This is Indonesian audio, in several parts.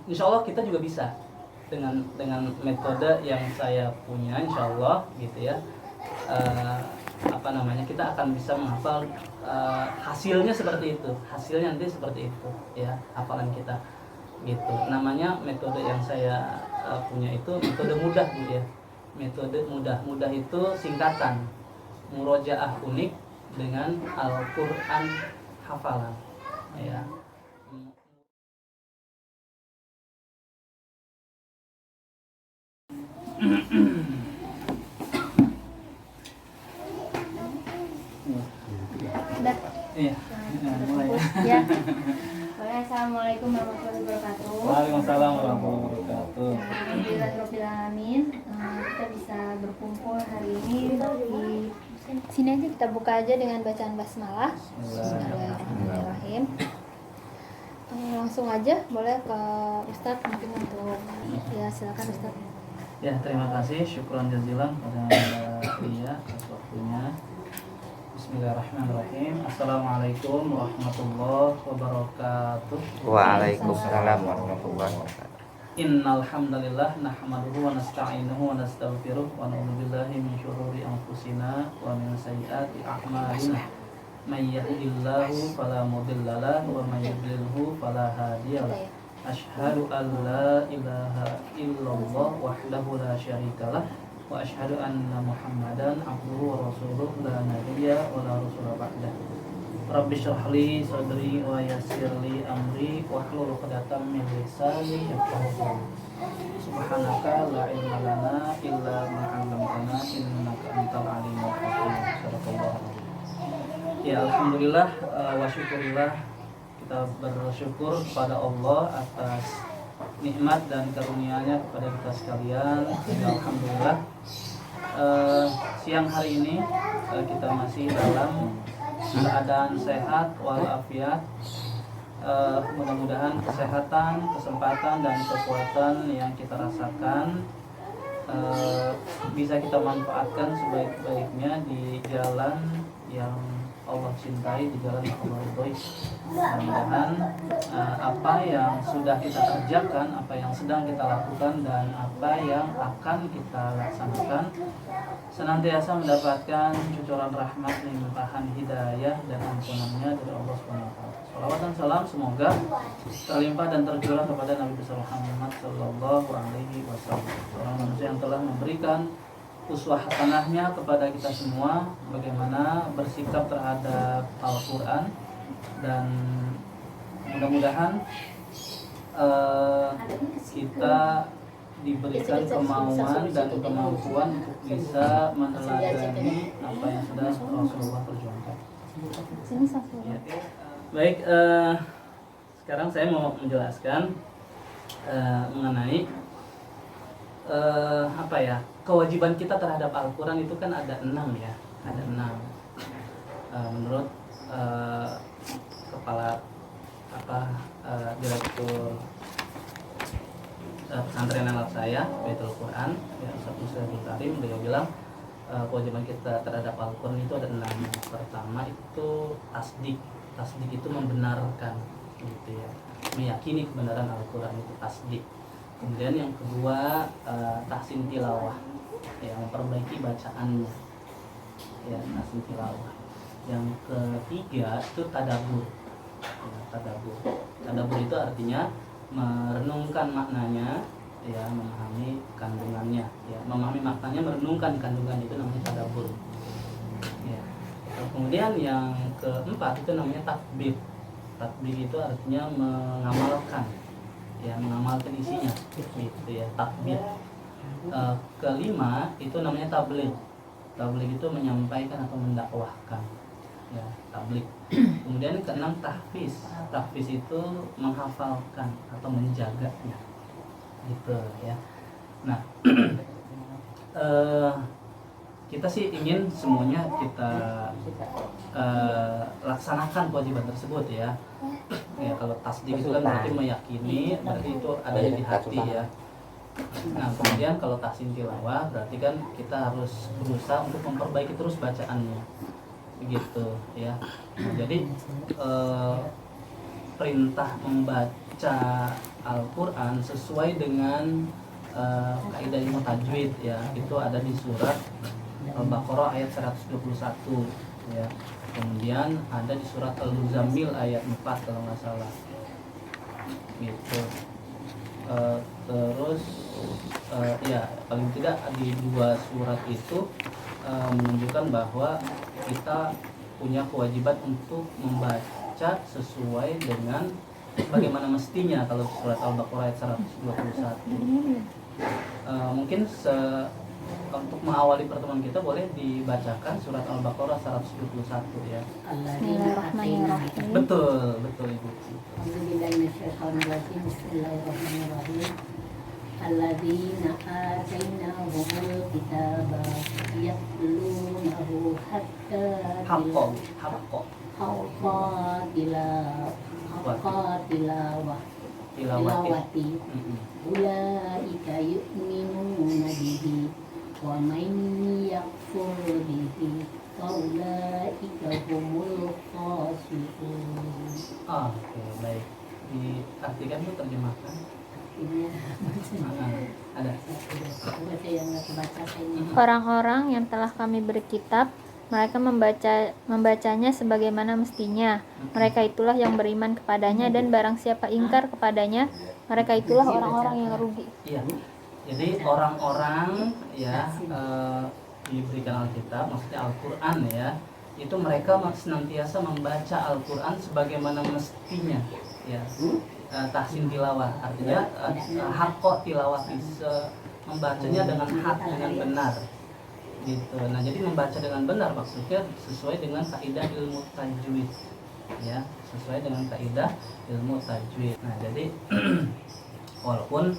Insya Allah kita juga bisa dengan metode yang saya punya, insya Allah gitu ya. Kita akan bisa menghafal, hasilnya seperti itu, hasilnya nanti seperti itu ya hafalan kita gitu. Namanya metode yang saya punya itu metode mudah gitu ya. Metode mudah itu singkatan murojaah unik dengan Al-Quran hafalan ya. Iya, mulai ya. Assalamualaikum warahmatullahi wabarakatuh. Waalaikumsalam warahmatullahi wabarakatuh. Alhamdulillahirobbilalamin. Kita bisa berkumpul hari ini di sini aja, kita buka aja dengan bacaan basmalah. Bismillahirrahmanirrahim. Langsung aja boleh ke Ustadz mungkin untuk ya, silakan Ustadz. Ya, terima kasih, syukran jazilan pada Mbak Lia atas waktunya. Bismillahirrahmanirrahim. Assalamualaikum warahmatullahi wabarakatuh. Waalaikumsalam warahmatullahi wabarakatuh. Innal hamdalillah nahmaduhu wa nasta'inuhu wa nastaghfiruh wa na'udzu billahi min syururi anfusina wa min sayyiati a'malina. May yahdihillahu fala mudilla lahu wa may yudlilhu fala hadiya lahu. Asyhadu an la ilaha illallah wahdahu la syarika lah wa asyhadu anna Muhammadan abduhu wa rasuluh la nabiyya wa la rasula ba'dah. Rabbi shrah li sadri wa yassir li amri wahlul 'uqdatam min lisani yafqahu qawli. Subhanaka la ilma lana illa ma 'allamtana innaka antal alimul hakim. Sadaqallahu alazim. Ya, alhamdulillah wa syukurillah, kita bersyukur kepada Allah atas nikmat dan karunia-Nya kepada kita sekalian. Alhamdulillah, siang hari ini kita masih dalam keadaan sehat walafiat. Mudah-mudahan kesehatan, kesempatan dan kekuatan yang kita rasakan bisa kita manfaatkan sebaik-baiknya di jalan yang Allah cintai, di jalan yang Allah ridhoi. Mudah-mudahan apa yang sudah kita kerjakan, apa yang sedang kita lakukan, dan apa yang akan kita laksanakan senantiasa mendapatkan cucuran rahmat, limpahan hidayah dan ampunannya dari Allah SWT. Salawat dan salam semoga terlimpah dan tercurah kepada Nabi besar Muhammad Sallallahu Alaihi Wasallam, seorang manusia yang telah memberikan uswah hasanahnya kepada kita semua, bagaimana bersikap terhadap Al-Quran, dan mudah-mudahan kita diberikan kemauan dan kemampuan untuk bisa meneladani apa yang sudah Rasulullah perjuangkan. Ya. Baik, sekarang saya mau menjelaskan mengenai kewajiban kita terhadap Al-Quran itu kan ada 6 ya, ada 6 menurut kepala direktur pesantren anak saya Baitul Quran ya, Ustaz Muslimin Karim, beliau bilang kewajiban kita terhadap Al-Quran itu ada 6. Yang pertama itu tasdik itu membenarkan gitu ya, meyakini kebenaran Al-Quran itu tasdik. Kemudian yang kedua tahsin tilawah, ya, memperbaiki bacaannya ya, tahsin tilawah. Yang ketiga itu tadabbur ya, tadabbur itu artinya merenungkan maknanya ya, memahami kandungannya ya, memahami maknanya, merenungkan kandungan, itu namanya tadabbur ya. Kemudian yang keempat itu namanya tatbik itu artinya mengamalkan ya, mengamalkan isinya gitu ya, tatbik. Kelima itu namanya tabligh itu menyampaikan atau mendakwahkan ya, tabligh. Kemudian keenam tahfiz itu menghafalkan atau menjaganya gitu ya. Nah kita sih ingin semuanya kita laksanakan kewajiban tersebut ya. Ya, kalau tasdik itu kan berarti meyakini, berarti itu ada di hati ya. Nah, kemudian kalau tahsin tilawah berarti kan kita harus berusaha untuk memperbaiki terus bacaannya, begitu ya. Nah, jadi perintah membaca Al-Quran sesuai dengan kaidah ilmu tajwid ya, itu ada di surat Al-Baqarah ayat 121 ya. Kemudian ada di surat Al-Muzammil ayat 4 kalau nggak salah gitu. Terus ya paling tidak di dua surat itu menunjukkan bahwa kita punya kewajiban untuk membaca sesuai dengan bagaimana mestinya kalau surat Al-Baqarah ayat 121. Mungkin untuk mengawali pertemuan kita boleh dibacakan surat Al-Baqarah 121 ya. Bismillahirrahmanirrahim. Betul Ibu. Bismillahirrahmanirrahim. Alladzina atainahumul kitaba yatlunahu Haqqa tilawati ulaika yu'minuna bihi wa man yakfur bihi faulaika humul fasiqun. Oke, baik. Diartikan itu terjemahkan. Ada. Orang-orang yang telah kami beri kitab, mereka membacanya sebagaimana mestinya. Mereka itulah yang beriman kepadanya, dan barang siapa ingkar kepadanya, mereka itulah orang-orang yang rugi. Iya. Jadi orang-orang ya diberikan Alkitab, maksudnya Al-Qur'an ya, itu mereka senantiasa membaca Al-Qur'an sebagaimana mestinya ya. Tahsin tilawah artinya hakko tilawah, membacanya dengan hak, dengan benar gitu. Nah, jadi membaca dengan benar maksudnya sesuai dengan kaidah ilmu tajwid ya, sesuai dengan kaidah ilmu tajwid. Nah, jadi walaupun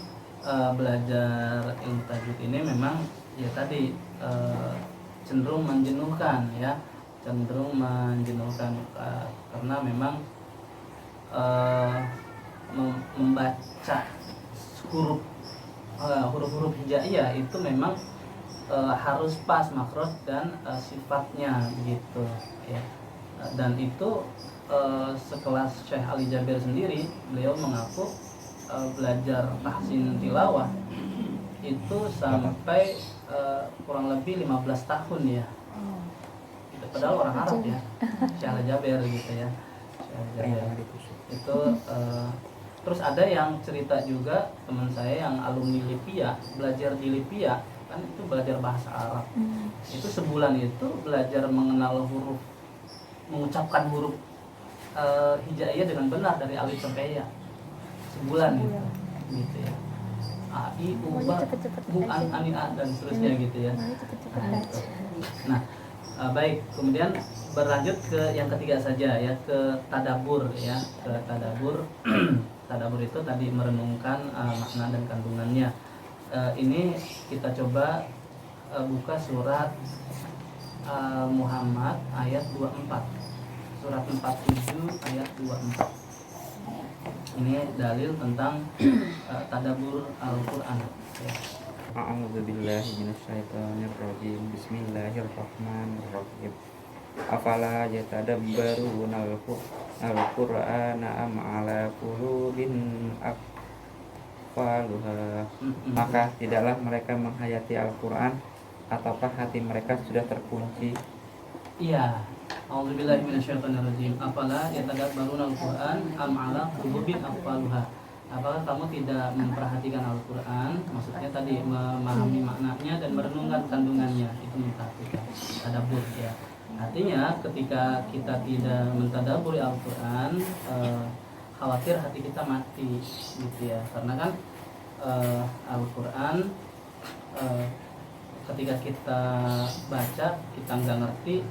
belajar ilmu tajwid ini memang ya tadi cenderung menjenuhkan ya, karena memang membaca huruf-huruf hijaiyah itu memang harus pas makhraj dan sifatnya gitu ya. Dan itu sekelas Syekh Ali Jabir sendiri, beliau mengaku belajar tahsin tilawah itu sampai kurang lebih 15 tahun ya. Padahal orang Arab ya, Syekh Ali Jabir gitu ya. Itu terus ada yang cerita juga, teman saya yang alumni Lipia, belajar di Lipia kan itu belajar bahasa Arab. Itu sebulan itu belajar mengenal huruf, mengucapkan huruf hijaiyah dengan benar dari alif sampai ya. Sebulan gitu ya. A, I, U, Ba, Bu, An, Ani, A dan seterusnya gitu ya. Nah, baik, kemudian berlanjut ke yang ketiga saja ya, ke tadabur ya, ke tadabur. Tadabur itu tadi merenungkan makna dan kandungannya. Ini kita coba buka surat Muhammad ayat 24. Surat 47 ayat 24. Ini dalil tentang tadabur Al-Qur'an ya. A'udzu billahi minasyaitonir rajim. Bismillahirrahmanirrahim. Afala yatadabbaruna al-Qur'ana am 'ala qulubin aqfaluha. Maka tidaklah mereka menghayati Al-Qur'an, ataukah hati mereka sudah terkunci? Iya. A'udzubillahi minasyaitonirrajim. Afala yatadabbaruna al-Qur'an am 'ala qulubin aqfaluha. Apakah kamu tidak memperhatikan Al-Qur'an? Maksudnya tadi memahami maknanya dan merenungkan kandungannya, itu memperhatikan tadabbur ya. Artinya ketika kita tidak mentadaburi Al-Qur'an, khawatir hati kita mati gitu ya. Karena kan Al-Qur'an ketika kita baca kita nggak ngerti,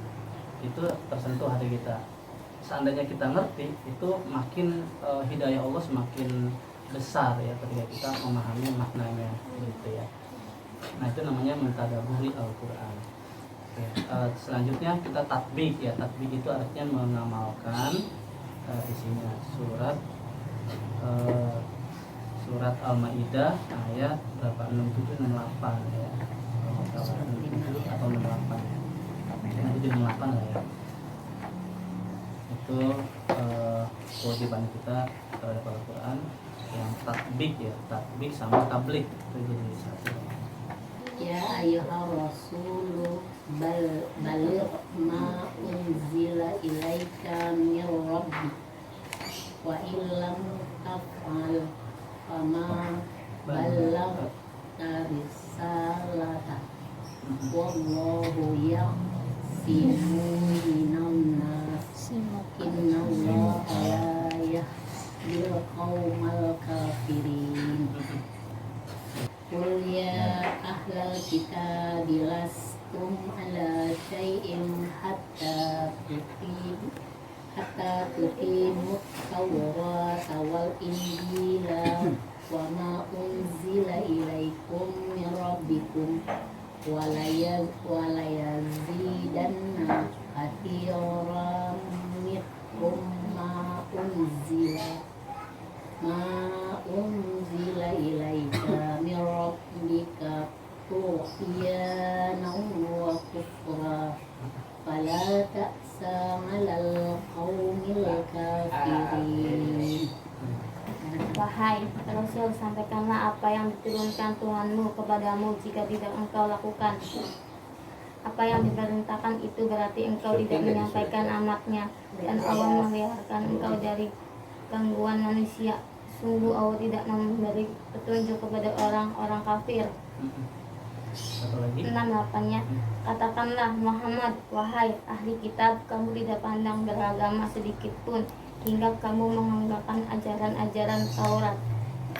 itu tersentuh hati kita. Seandainya kita ngerti, itu makin hidayah Allah semakin besar ya ketika kita memahami maknanya gitu ya. Nah, itu namanya mentadaburi Al-Qur'an. Selanjutnya kita tatbik ya. Tatbik itu artinya mengamalkan isinya. Surat Al-Maidah ayat berapa? 67 68 ya. 67 atau 68 ya. Nanti 68 lah ya. Itu kewajiban kita terhadap Al-Quran yang tatbik ya, tatbik sama tablik itu jadi satu. Ya ayyuhar rasulu baligh ma unzila ilaika min rabbik wa illam taf'al fama ballaghta risalata wallahu ya'simu minan nas innallaha la yahdil qaumal kafirin. Qul ya ahlal kitabi lastum ala syai'in hatta tuqimu tawrata wal injila wa ma unzila ilaikum min rabbikum wa la yazidanna katsiran minhum ma unzila ilaika min rabbika tughyanan wa kufra fala ta'sa 'alal qaumil kafirin. Wahai Rasul, sampaikanlah apa yang diturunkan Tuhanmu kepadamu. Jika tidak engkau lakukan apa yang diperintahkan, itu berarti engkau tidak menyampaikan amanatnya, dan Allah memeliharakan engkau dari gangguan manusia. Sungguh Allah tidak memberi petunjuk kepada orang-orang kafir. Satu lagi. 68-nya, katakanlah Muhammad, wahai ahli kitab, kamu tidak pandang beragama sedikit pun hingga kamu menganggarkan ajaran-ajaran Taurat,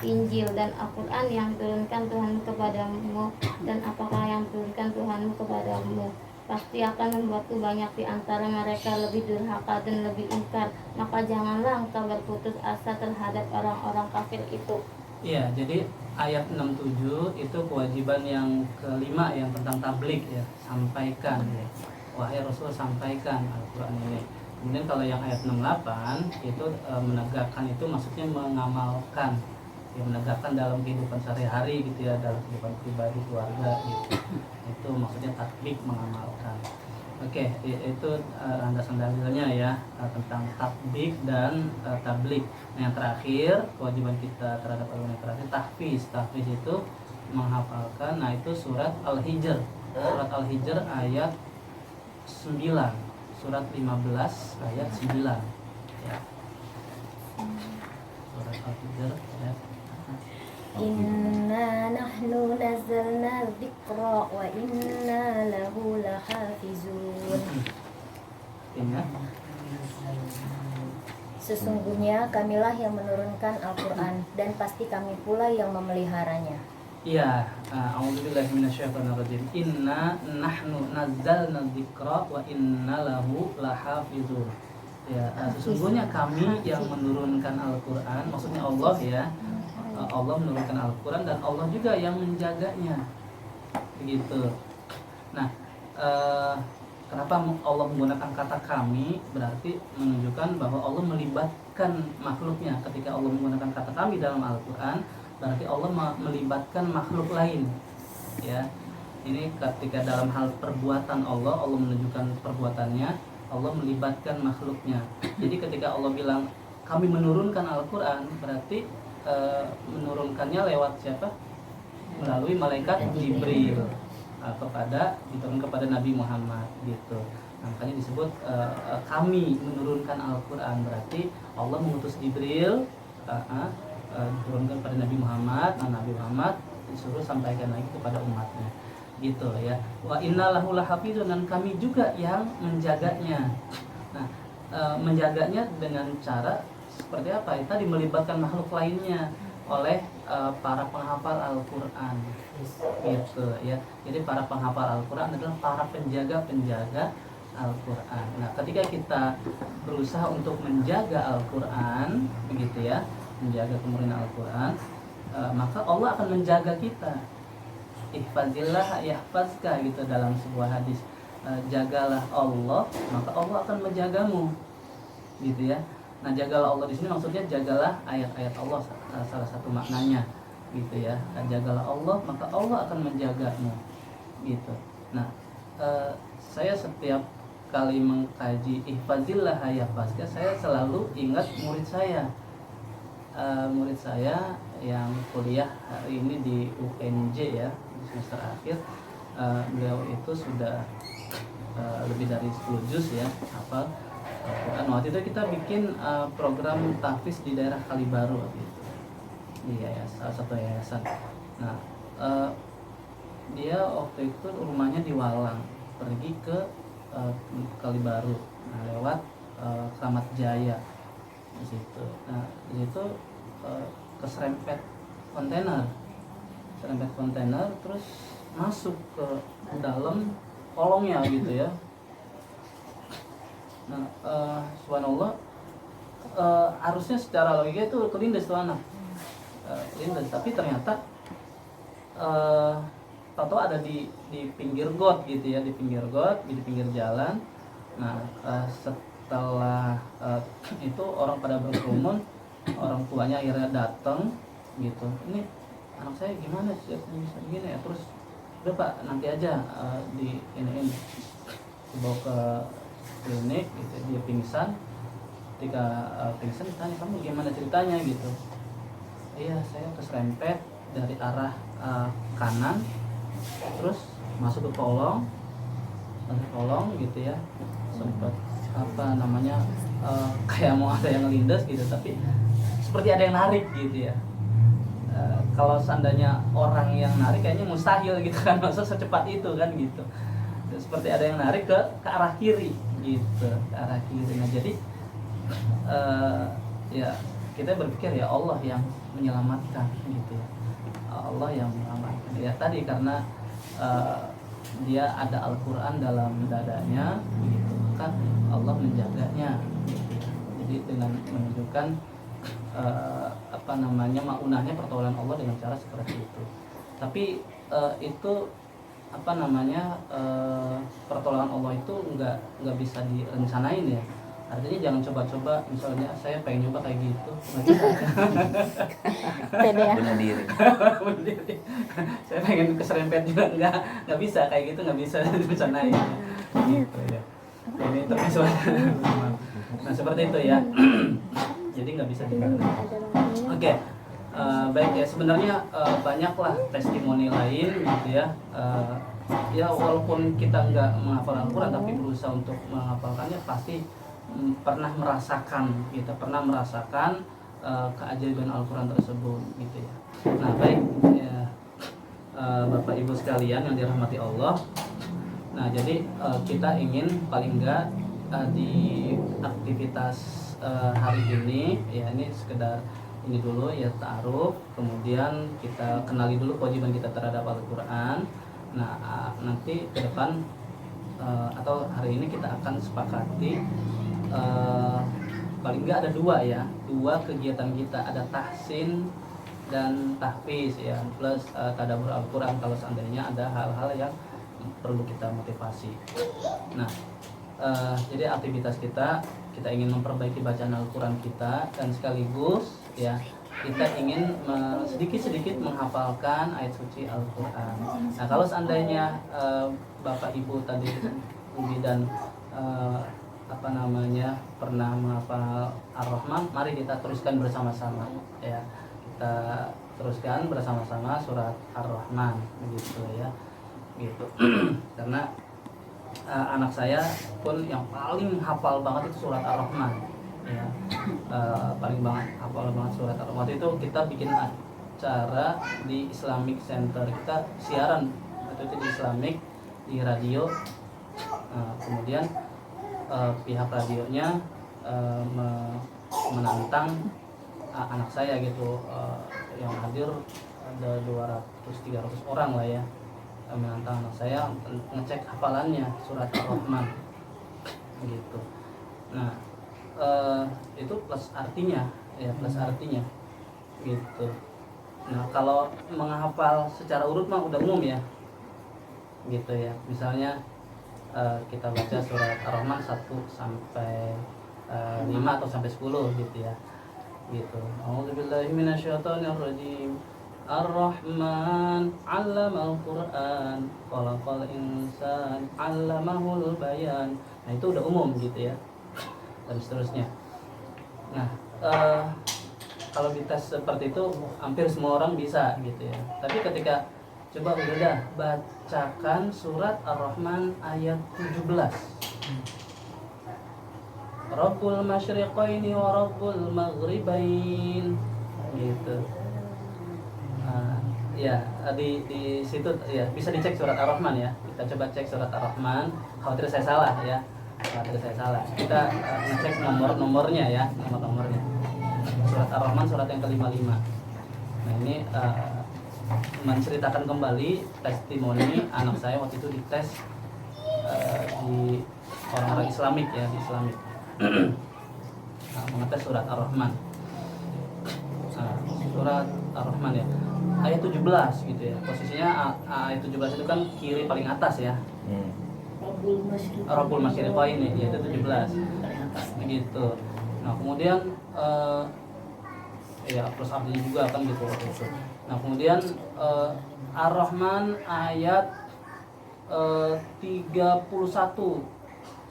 Injil, dan Al-Quran yang diturunkan Tuhanmu kepadamu. Dan apakah yang diturunkan Tuhanmu kepadamu pasti akan membuatku banyak di antara mereka lebih durhaka dan lebih ingkar. Maka janganlah engkau berputus asa terhadap orang-orang kafir itu. Iya, jadi ayat 67 itu kewajiban yang kelima yang tentang tablik ya, sampaikan ya. Wahai Rasul, sampaikan Al-Quran ini. Kemudian kalau yang ayat 68 itu menegakkan, itu maksudnya mengamalkan ya, menegakkan dalam kehidupan sehari-hari gitu ya, dalam kehidupan pribadi, keluarga gitu. Itu maksudnya tatbik, mengamalkan. Oke, itu landasan dalilnya ya, tentang tatbik dan tablik. Nah, yang terakhir kewajiban kita terhadap Al-Quran yang terakhir tahfiz. Tahfiz itu menghafalkan. Nah, itu surat Al-Hijr. Surat Al-Hijr ayat 9. Surat 15 ayat 9 ya. Surat Al-Hijr ayat Inna nahnu nazzalna dzikra wa inna lahu lahafizun. Ingat. Sesungguhnya kamilah yang menurunkan Al-Quran dan pasti kami pula yang memeliharanya. Iya, a'udzubillahi minasyaitonirrajim. Inna nahnu nazzalna dzikra wa inna lahu lahafizun. Ya, sesungguhnya kami yang menurunkan Al-Quran, maksudnya Allah ya. Allah menurunkan Al-Quran dan Allah juga yang menjaganya, begitu. Nah, kenapa Allah menggunakan kata kami? Berarti menunjukkan bahwa Allah melibatkan makhluknya. Ketika Allah menggunakan kata kami dalam Al-Quran, berarti Allah melibatkan makhluk lain. Ya, ini ketika dalam hal perbuatan Allah menunjukkan perbuatannya, Allah melibatkan makhluknya. Jadi ketika Allah bilang kami menurunkan Al-Quran, berarti menurunkannya lewat siapa? Melalui malaikat Jibril diturunkan kepada Nabi Muhammad gitu. Nah, makanya disebut kami menurunkan Al-Quran, berarti Allah mengutus Jibril diturunkan kepada Nabi Muhammad. Nah, Nabi Muhammad disuruh sampaikan lagi kepada umatnya gitu ya. Wa inna lahu lahafizun, dan kami juga yang menjaganya. Nah, menjaganya dengan cara seperti apa? Tadi melibatkan makhluk lainnya oleh para penghafal Al-Quran gitu ya. Jadi para penghafal Al-Quran adalah para penjaga-penjaga Al-Quran. Nah, ketika kita berusaha untuk menjaga Al-Quran begitu ya, menjaga kemurnian Al-Quran, maka Allah akan menjaga kita. Ihfazillah yahfazka gitu dalam sebuah hadis. Jagalah Allah, maka Allah akan menjagamu gitu ya. Nah, jagalah Allah di sini maksudnya jagalah ayat-ayat Allah, salah satu maknanya gitu ya. Jagalah Allah, maka Allah akan menjagamu gitu. Nah, saya setiap kali mengkaji ihfazillah yahfazka, saya selalu ingat murid saya. Murid saya yang kuliah hari ini di UNJ ya, di semester akhir. Beliau itu sudah lebih dari 10 juz ya hafal Al-Quran. Waktu itu kita bikin program tahfiz di daerah Kalibaru waktu itu, di salah satu yayasan. Nah, dia waktu itu rumahnya di Walang, pergi ke Kalibaru, nah, lewat Kramat Jaya di situ. Nah, di situ keserempet kontainer, terus masuk ke dalam kolongnya gitu ya. Nah, subhanallah, harusnya secara logika itu kelindes tuh anak, kelindes, tapi ternyata tahu ada di pinggir got gitu ya, di pinggir got, di pinggir jalan. Nah, setelah itu orang pada berkerumun, orang tuanya akhirnya datang gitu. Ini anak saya gimana sih bisa begini ya? Terus udah Pak, nanti aja di ini dibawa ke klinik gitu. Dia pingsan. Ketika pingsan ditanya, kamu gimana ceritanya gitu? Iya, saya keserempet dari arah kanan, terus masuk ke kolong gitu ya. Sempat kayak mau ada yang ngelindas gitu, tapi seperti ada yang narik gitu ya. Kalau seandainya orang yang narik kayaknya mustahil gitu kan, masa secepat itu kan gitu. Seperti ada yang narik ke arah kiri gitu, ke arah kiri. Nah, jadi ya kita berpikir ya Allah yang menyelamatkan gitu ya. Allah yang menyelamatkan. Ya tadi karena dia ada Al-Quran dalam dadanya gitu, maka Allah menjaganya gitu. Jadi dengan menunjukkan maunahnya pertolongan Allah dengan cara seperti itu. Tapi itu pertolongan Allah itu nggak bisa direncanain ya. Artinya jangan coba-coba, misalnya saya pengen nyoba kayak gitu, Pede ya. Bunuh diri. saya pengen keserempet juga, nggak bisa kayak gitu, nggak bisa direncanain gitu ya. Ini terkesuai. Nah seperti itu ya. Jadi nggak bisa direncanain. Oke. Baik ya, sebenarnya banyaklah testimoni lain gitu ya. Ya walaupun kita nggak menghafal Al-Quran, tapi berusaha untuk menghafalkannya, pasti pernah merasakan keajaiban Al-Quran tersebut gitu ya. Nah baik ya, Bapak Ibu sekalian yang dirahmati Allah. Nah jadi kita ingin paling enggak di aktivitas hari ini ya, ini sekedar ini dulu ya, ta'aruf, kemudian kita kenali dulu kewajiban kita terhadap Al-Quran. Nah nanti ke depan atau hari ini kita akan sepakati paling nggak ada dua kegiatan kita, ada tahsin dan tahfiz ya, plus tadabbur Al-Quran kalau seandainya ada hal-hal yang perlu kita motivasi. Nah jadi aktivitas kita ingin memperbaiki bacaan Al-Quran kita, dan sekaligus ya kita ingin sedikit-sedikit menghafalkan ayat suci Al-Quran. Nah kalau seandainya Bapak Ibu tadi Umi dan pernah menghafal Ar-Rahman, mari kita teruskan bersama-sama ya. Kita teruskan bersama-sama surat Ar-Rahman begitu ya. Gitu. Karena anak saya pun yang paling hafal banget itu surat Ar-Rahman ya. Paling hafal banget surat Ar-Rahman. Waktu itu kita bikin acara di Islamic Center, kita siaran waktu itu di Islamic, di radio. Kemudian pihak radionya menantang anak saya gitu, yang hadir ada 200-300 orang lah ya, menantang anak saya ngecek hafalannya surat Ar-Rahman gitu. Nah itu plus artinya ya, gitu. Nah kalau menghafal secara urut mah udah umum ya gitu ya. Misalnya kita baca surat Ar-Rahman 1 sampai 5 atau sampai 10 gitu ya. Gitu. A'udzubillahi minasyaitonirrajim. Ar-Rahman 'allamal Qur'an, khalaqal insan 'allamahul bayan, Nah itu udah umum gitu ya, dan seterusnya. Nah kalau dites seperti itu hampir semua orang bisa gitu ya. Tapi ketika coba udah bacakan surat Ar-Rahman ayat 17. Rabbul masyriqaini wa rabbul maghribain gitu. Ya di situ ya bisa dicek surat Ar-Rahman ya. Kita coba cek surat Ar-Rahman. Khawatir saya salah ya. Khawatir saya salah. Kita ngecek nomornya ya, nomornya. Surat Ar-Rahman surat yang ke-55. Nah ini menceritakan kembali testimoni anak saya waktu itu dites di orang-orang Islamik ya, di Islamik. Mengetes surat Ar-Rahman. Surat Ar-Rahman ya. Ayat 17 gitu ya. Posisinya ayat 17 itu kan kiri paling atas ya. Rabbul masyriqain ini yaitu 17. Begitu. Nah, kemudian ya plus artinya juga kan gitu. Nah, kemudian Ar-Rahman ayat 31.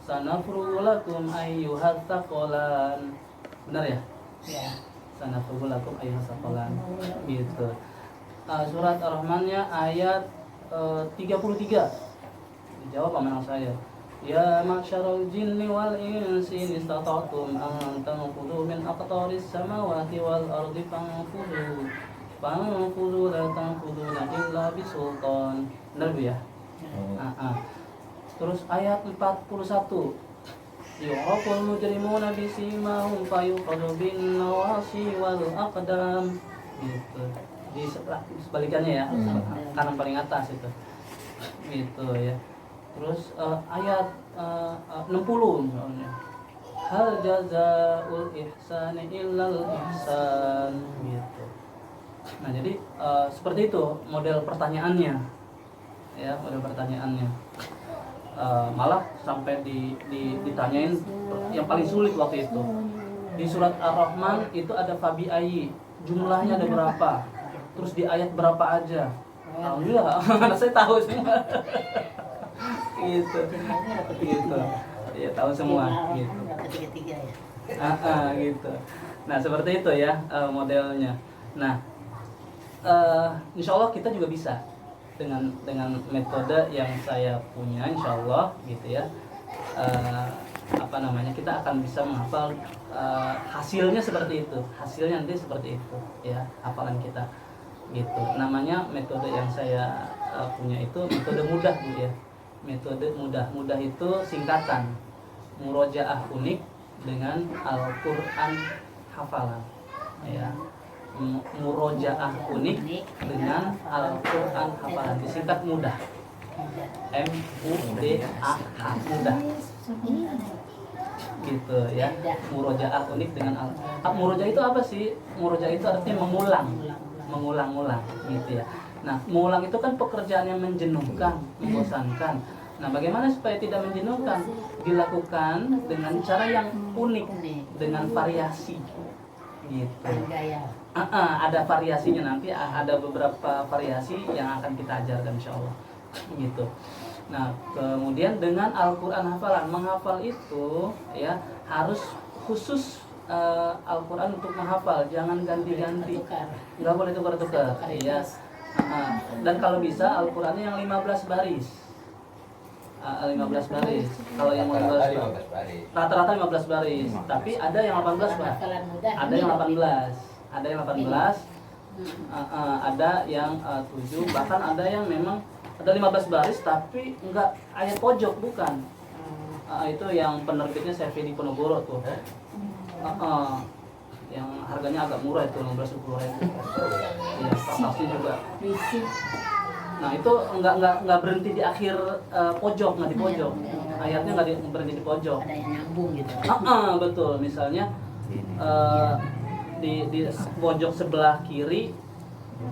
Sanafrugu lakum ayyuhat thaqalan. Benar ya? Ya. Sanafrugu lakum ayyuhat thaqalan. Gitu. Surat Ar-Rahmannya ayat 33. Dijawab sama anak saya. Ya ma'syaral jinni wal insi in istata'tum an tanfudu min aqtaris samawati wal ardi fanfudu. Fanfudu la tanfuduna illa bisultan. Benar Bu ya? Terus ayat 41. Yu'raful mujrimuna bisimahum fayuqadu bin nawasi wal aqdam. Gitu. Di sebalikannya ya, kanan paling atas itu. Gitu ya. Terus ayat 60 misalnya. Hal jazaa'ul ihsani illal ihsan gitu. Nah, jadi seperti itu model pertanyaannya. Ya, model pertanyaannya. Malah sampai ditanyain yang paling sulit waktu itu di surat Ar-Rahman itu ada fabi ayyi, jumlahnya ada berapa, terus di ayat berapa aja. Alhamdulillah anak saya tahu semua. Gitu ya, tahu semua gitu. Gitu. Nah seperti itu ya modelnya. Nah insya Allah kita juga bisa dengan metode yang saya punya, insya Allah gitu ya. Kita akan bisa menghafal hasilnya seperti itu, hasilnya nanti seperti itu ya, hafalan kita gitu. Namanya metode yang saya punya itu metode mudah gitu ya, metode mudah itu singkatan murojaah unik dengan Al-Quran hafalan ya. Murojaah unik dengan Al-Quran hafalan, disingkat mudah. MUDAH, mudah. Gitu ya. Murojaah unik dengan murojaah itu apa sih? Murojaah itu artinya mengulang-ulang gitu ya. Nah, mengulang itu kan pekerjaan yang menjenuhkan, membosankan. Nah, bagaimana supaya tidak menjenuhkan? Dilakukan dengan cara yang unik, dengan variasi gitu. Ada variasinya nanti, ada beberapa variasi yang akan kita ajarkan insyaallah gitu. Nah kemudian dengan Al-Quran hafalan, menghafal itu ya harus khusus Al-Quran untuk menghafal, jangan ganti-ganti, nggak boleh tukar-tukar ya. Dan kalau bisa Al-Qurannya yang 15 baris. 15 baris. Kalau yang 15 baris, rata-rata 15 baris. Tapi ada yang 18 Pak. Ada yang 18. Ada yang 18, ada yang 7, bahkan ada yang memang ada 15 baris tapi enggak ayat pojok, bukan. Itu yang penerbitnya Syafii Ponorogo tuh. Yang harganya agak murah itu 15-20 ribu. Iya, pasti juga. Nah itu enggak berhenti di akhir pojok, nggak di pojok. Ayatnya nggak berhenti di pojok. Ada yang nyambung gitu. Betul. Misalnya di pojok sebelah kiri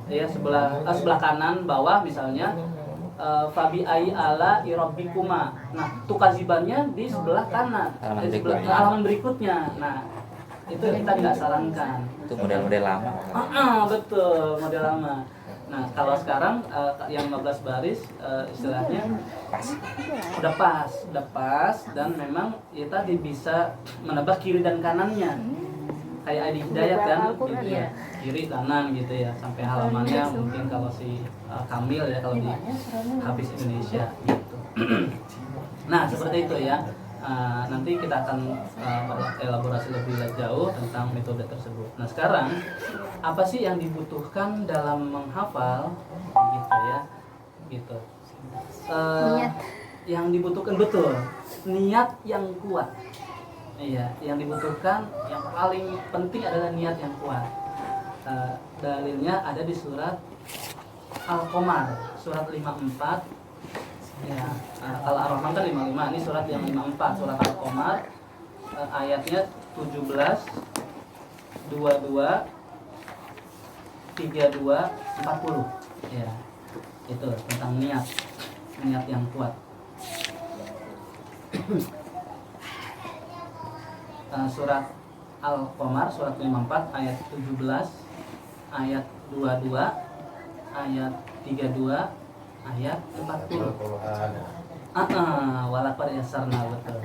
ya, sebelah kanan bawah misalnya fabi ai ala irabbikuma. Nah, tukazibannya di sebelah kanan, halaman berikutnya. Nah, itu kita nggak sarankan. Itu model-model lama. Betul, model lama. Nah, kalau sekarang yang 15 baris istilahnya udah pas dan memang ya tadi bisa menebak kiri dan kanannya. Kayak Adi Hidayat kan, gitu ya. Kiri kanan gitu ya, sampai halamannya mungkin kalau si Kamil ya kalau di Hafiz Indonesia gitu. Nah, seperti itu ya. Nanti kita akan elaborasi lebih jauh tentang metode tersebut. Nah, sekarang apa sih yang dibutuhkan dalam menghafal gitu ya? Gitu. Niat. Yang dibutuhkan betul, niat yang kuat. Iya, yang dibutuhkan yang paling penting adalah niat yang kuat. Dalilnya ada di surat Al-Qamar, surat 54. Ya, kalau Ar-Rahman kan 55, ini surat yang 54, surat Al-Qamar, ayatnya 17, 22, 32, 40. Ya, itu tentang niat yang kuat. Surat Al-Qamar, surat 54, ayat 17, ayat 22, ayat 32, ayat 40. Walaqad yassarna betul.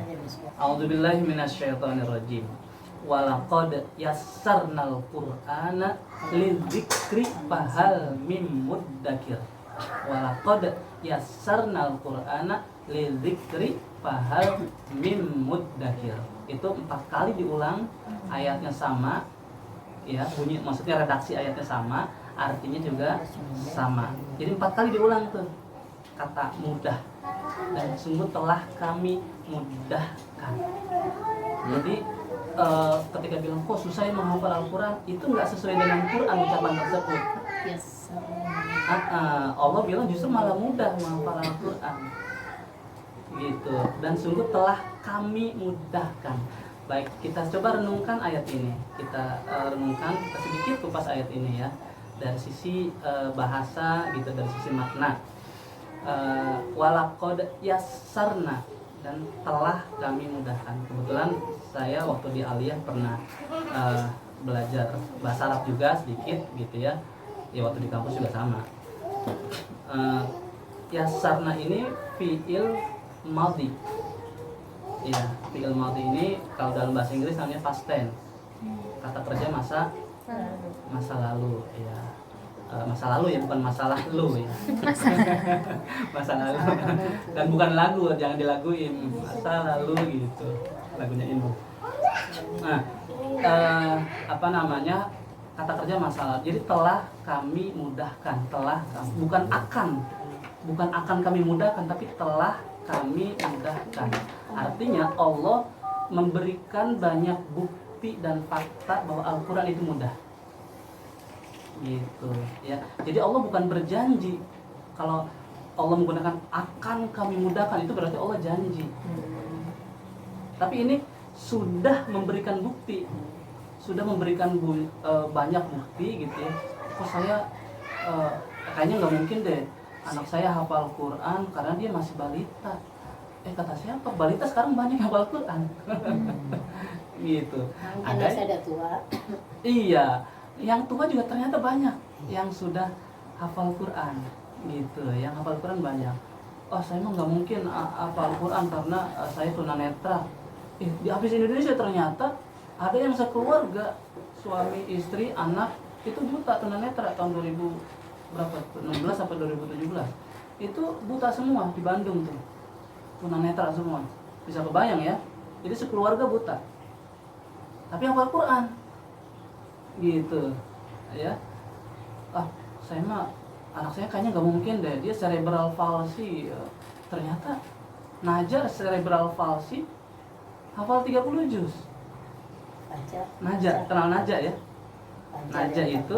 A'udzubillahi minasyaitonirrajim. Walaqad yassarnal Qur'ana lidzikri fahal mim muddakir. Walaqad yassarnal Qur'ana lidzikri fahal mim muddakir. Itu 4 kali diulang, ayatnya sama. Ya, bunyi maksudnya redaksi ayatnya sama, artinya juga sama. Jadi 4 kali diulang tuh kata mudah. Dan sungguh telah kami mudahkan. Jadi ketika bilang kok susah ya menghafal Al-Quran, itu nggak sesuai dengan Quran ucapan tersebut. Yes. Allah bilang justru malah mudah menghafal Al-Quran. Gitu. Dan sungguh telah kami mudahkan. Baik, kita coba renungkan ayat ini. Kita kita sedikit kupas ayat ini ya. Dari sisi bahasa gitu, dari sisi makna. Walaqad yassarna, dan telah kami mudahkan. Kebetulan saya waktu di Aliyah pernah belajar bahasa Arab juga sedikit gitu ya. Ya waktu di kampus juga sama. Yassarna ini fi'il madhi. Ya, fi'il madhi ini kalau dalam bahasa Inggris namanya past tense. Kata kerja masa lalu ya. Masa lalu ya, bukan masa lalu ya. Masa lalu. Dan bukan lagu, jangan dilaguin. Masa lalu gitu. Lagunya Indo. Nah, kata kerja masa lalu. Jadi telah kami mudahkan, bukan akan kami mudahkan, tapi telah kami mudahkan. Artinya Allah memberikan banyak bukti dan fakta bahwa Al-Quran itu mudah. Gitu ya. Jadi Allah bukan berjanji. Kalau Allah menggunakan akan kami mudahkan, itu berarti Allah janji. Tapi ini sudah memberikan bukti. Sudah memberikan banyak bukti gitu ya. Kok saya kayaknya nggak mungkin deh anak saya hafal Quran karena dia masih balita. Kata siapa? Balita sekarang banyak yang hafal Quran. Gitu. Mungkin ada tua. Iya, yang tua juga ternyata banyak yang sudah hafal Quran. Gitu, yang hafal Quran banyak. Oh, saya mah nggak mungkin hafal Quran karena saya tunanetra. Di Hafiz Indonesia ternyata ada yang sekeluarga, suami, istri, anak itu buta tunanetra tahun 2016 sampai 2017. Itu buta semua di Bandung tuh. Tunanetra semua. Bisa kebayang ya. Jadi sekeluarga buta. Tapi hafal Quran. Gitu. Ya. Saya mah anak saya kayaknya nggak mungkin deh, dia cerebral palsy. Ternyata Najar cerebral palsy hafal 30 juz. Najar, kenal Naja ya? Naja itu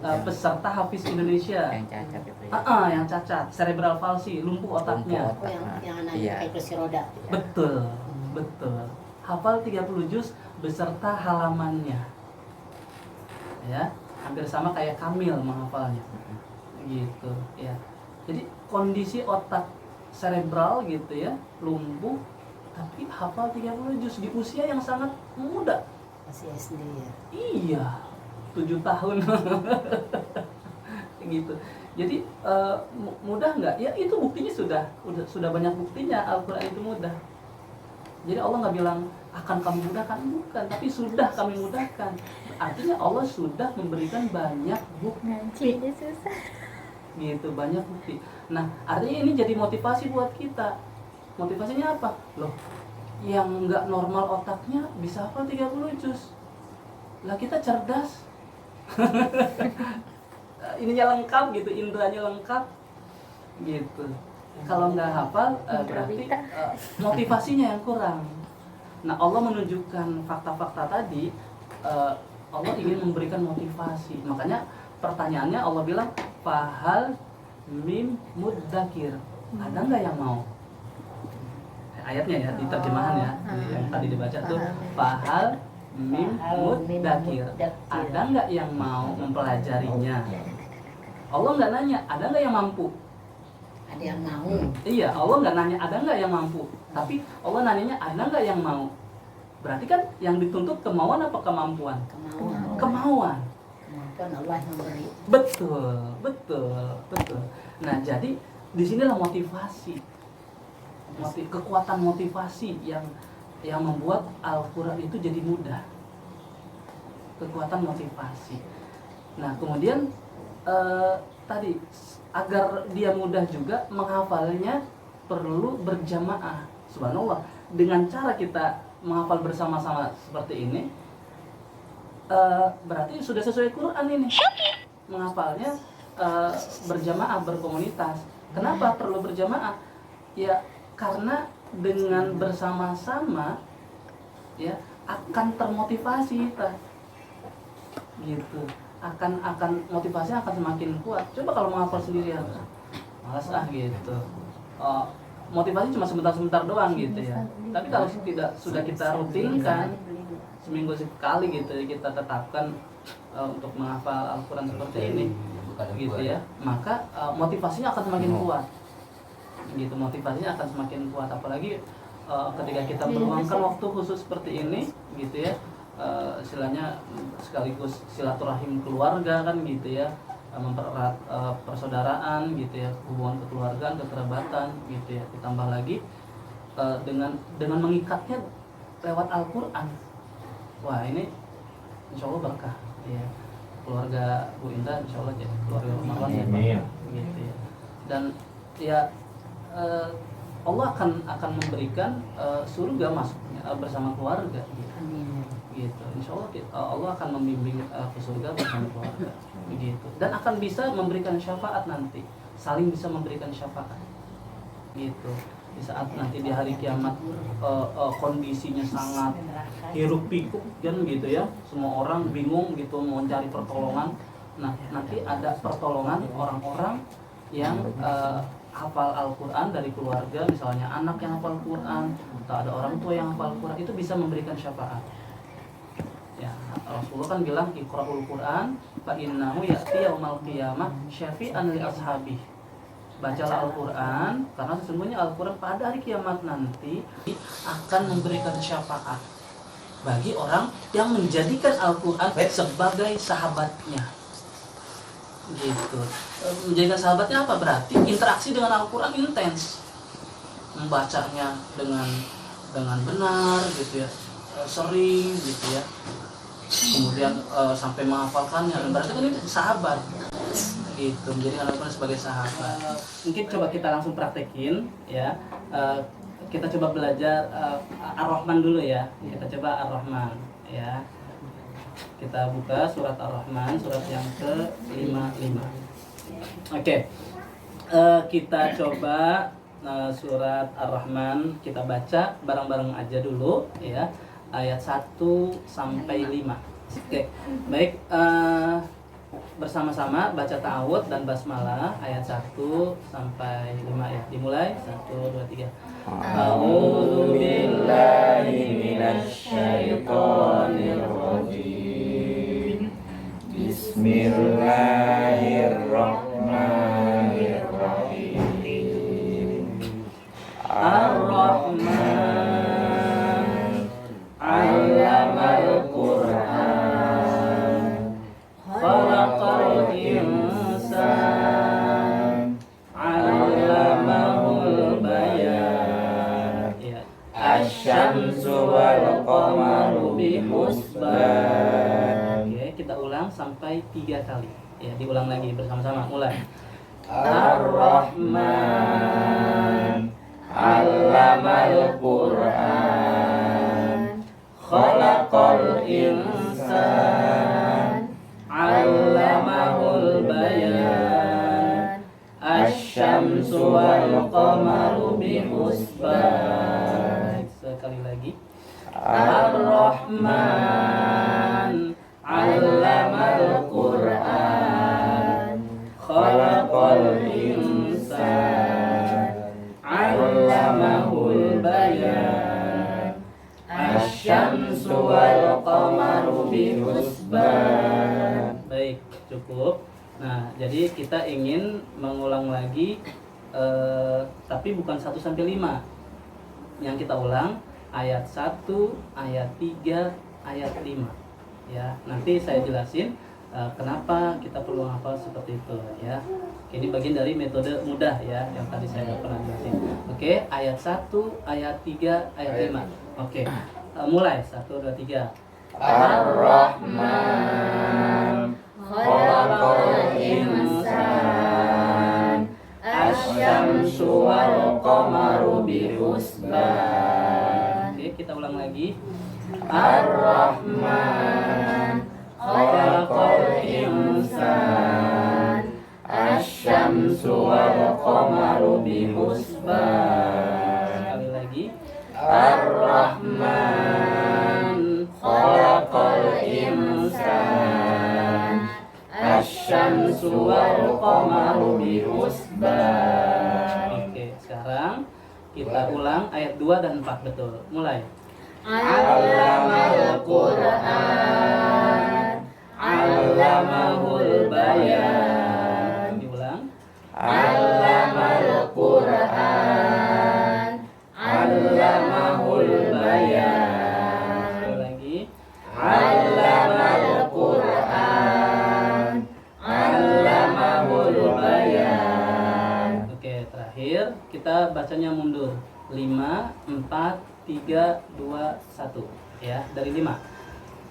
peserta Hafiz Indonesia. Yang cacat itu ya. Yang cacat, cerebral palsy, lumpuh otaknya. Yang anaknya kayak kursi roda. Betul. Hafal 30 juz beserta halamannya. Ya, hampir sama kayak Kamil menghafalnya. Gitu, ya. Jadi kondisi otak cerebral gitu ya, lumpuh tapi hafal 30 juz di usia yang sangat muda. Masih SD ya. Iya, 7 tahun. gitu. Jadi mudah nggak? Ya itu buktinya sudah banyak buktinya Al-Quran itu mudah. Jadi Allah nggak bilang akan kami mudahkan, bukan, tapi sudah kami mudahkan. Artinya Allah sudah memberikan banyak bukti. Ngaji susah. Gitu, banyak bukti. Nah, artinya ini jadi motivasi buat kita. Motivasinya apa? Loh, yang nggak normal otaknya bisa hafal 30 juz. Lah kita cerdas. Ininya lengkap gitu, indranya lengkap gitu. Kalau nggak hafal berarti motivasinya yang kurang. Nah, Allah menunjukkan fakta-fakta tadi, Allah ingin memberikan motivasi. Makanya pertanyaannya Allah bilang fahal mim mudzakir. Ada nggak yang mau? Ayatnya ya, di terjemahan ya, yang tadi dibaca tuh fahal mim mudzakir. Ada nggak yang mau mempelajarinya? Allah nggak nanya, ada nggak yang mampu? Ada yang mau. Iya, Allah nggak nanya ada nggak yang mampu, tapi Allah nanyanya ada nggak yang mau. Berarti kan yang dituntut kemauan apa kemampuan? Kemauan. Kemampuan Allah yang memberi. Betul. Nah, jadi disinilah motivasi, kekuatan motivasi yang membuat Al-Quran itu jadi mudah. Kekuatan motivasi. Nah, kemudian tadi agar dia mudah juga menghafalnya perlu berjamaah. Subhanallah, dengan cara kita menghafal bersama-sama seperti ini, berarti sudah sesuai Quran ini. Menghafalnya berjamaah, berkomunitas. Kenapa perlu berjamaah? Ya karena dengan bersama-sama ya akan termotivasi kita. Gitu. akan motivasinya akan semakin kuat. Coba kalau menghafal sendirian, malas gitu. Motivasi cuma sebentar-sebentar doang gitu ya. Tapi kalau sudah kita rutinkan seminggu sekali gitu ya, kita tetapkan untuk menghafal Al-Quran seperti ini gitu ya, maka motivasinya akan semakin kuat. Gitu, motivasinya akan semakin kuat, apalagi ketika kita meluangkan waktu khusus seperti ini gitu ya. Istilahnya sekaligus silaturahim keluarga kan gitu ya, mempererat persaudaraan gitu ya, hubungan kekeluargaan, kekerabatan gitu ya, ditambah lagi dengan mengikatnya lewat Al-Quran. Wah, ini insya Allah berkah ya, keluarga Bu Indah insya Allah jadi keluarga Ramadan ya, gitu ya. Dan ya Allah akan memberikan surga masuknya bersama keluarga gitu. Gitu. Insya Allah Allah akan membimbing ke surga bersama keluarga begitu, dan akan bisa memberikan syafaat nanti, saling bisa memberikan syafaat gitu di saat nanti di hari kiamat kondisinya sangat hiruk pikuk kan gitu ya, semua orang bingung gitu mau mencari pertolongan. Nah, nanti ada pertolongan orang-orang yang hafal Al-Quran dari keluarga, misalnya anak yang hafal Al-Quran atau ada orang tua yang hafal Al-Quran, itu bisa memberikan syafaat. Ya, Rasulullah kan bilang Iqra'ul Quran fa innahu ya'ti yaumal qiyamah syafi'an li ashabi. Bacalah Al-Quran karena sesungguhnya Al-Quran pada hari kiamat nanti akan memberikan syafaat bagi orang yang menjadikan Al-Quran sebagai sahabatnya. Gitu. Menjadikan sahabatnya apa? Berarti interaksi dengan Al-Quran intens, membacanya dengan benar gitu ya, sering gitu ya, kemudian sampai menghafalkannya. Berarti kan itu sahabat gitu, menjadikan Al-Quran sebagai sahabat. Mungkin coba kita langsung praktekin ya. Kita coba belajar Ar-Rahman dulu ya. Kita coba Ar-Rahman ya. Kita buka surat Ar-Rahman, surat yang ke-55. Oke. Kita coba surat Ar-Rahman, kita baca bareng-bareng aja dulu ya. Ayat 1 sampai 5. Oke. Baik, bersama-sama baca ta'awudz dan basmalah ayat 1 sampai 5 ya. Dimulai 1 2 3. A'udzu billahi minasy syaithanir rajim. Bismillahirrahmanirrahim. Ar-Rahman 'allamal Qur'an khalaqal insana 3 kali. Ya, diulang lagi bersama-sama. Mulai. Ar-Rahman 'allamal Qur'an khalaqal insan 'allamahul bayan asy-syamsu wal qamaru bihusban. Sekali lagi. Ar-Rahman 'allamal Qur'an khalaqal insan 'allamahul bayan asy-syamsu wal qamaru bihusban. Baik, cukup. Nah, jadi kita ingin mengulang lagi tapi bukan 1 sampai 5. Yang kita ulang ayat 1, ayat 3, ayat 5. Ya, nanti saya jelasin kenapa kita perlu hafal seperti itu ya. Ini bagian dari metode mudah ya yang tadi saya pernah jelasin. Oke, ayat 1, ayat 3, ayat 5. Oke. Mulai 1 2 3. Ar-Rahman khalaqal insan asy-syamsu wal qamaru bihusban. Oke, kita ulang lagi. Ar-Rahman khalaqal insan asy-syamsu wal qamaru bihusban. Sekali lagi. Ar-Rahman khalaqal insan asy-syamsu wal qamaru bihusban. Oke, sekarang kita ulang ayat 2 dan 4 betul. Mulai. Allamal Qur'an 'allamahul bayan. Diulang. Allamal Qur'an 'allamahul bayan. Sekali lagi. Allamal Qur'an 'allamahul bayan. Oke, terakhir kita bacanya mundur. 5 4 3 2 1 ya, dari 5.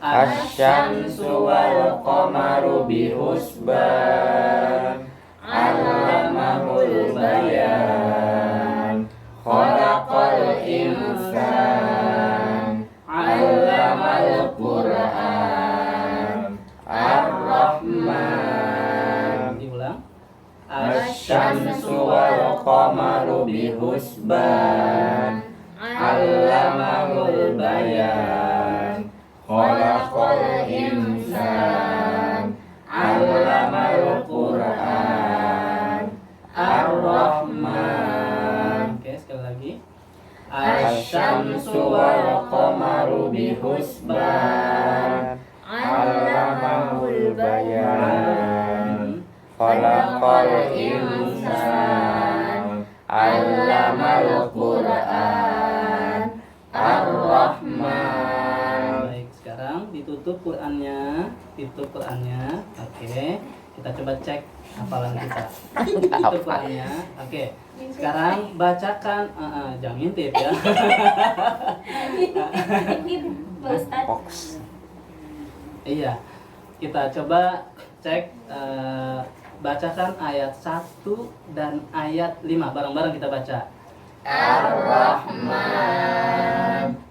Asy-syamsu wal qamaru bihusban 'allamahul bayan khalaqal insan 'allamal Qur'an Ar-Rahman. Diulang. Asy-syamsu wal qamaru bihusban 'allamahul bayan khalaqal insan 'allamal Qur'an Ar-Rahman. Oke, sekali lagi. Asy-syamsu wal qamaru bihusban 'allamahul bayan khalaqal insan 'allamal Qur'an Ar-Rahman. Baik, sekarang ditutup Qur'annya, tutup Qur'annya. Oke, kita coba cek hafalan kita. Tutup Qur'annya. Oke. Sekarang bacakan jangan ngintip ya. Pak Ustadz. Iya. Kita coba cek bacakan ayat 1 dan ayat 5. Bareng-bareng kita baca. Ar-Rahman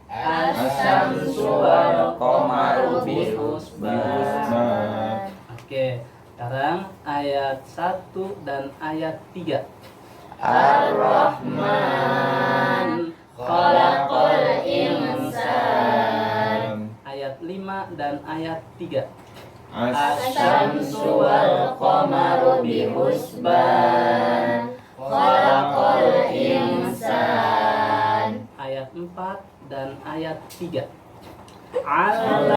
asy-syamsu wal qamaru bihusban. Oke, sekarang ayat 1 dan ayat 3. Ar-Rahman khalaqal insan. Ayat 5 dan ayat 3. Asy-syamsu wal qamaru bihusban khalaqal insan. Ayat 4 dan ayat 3.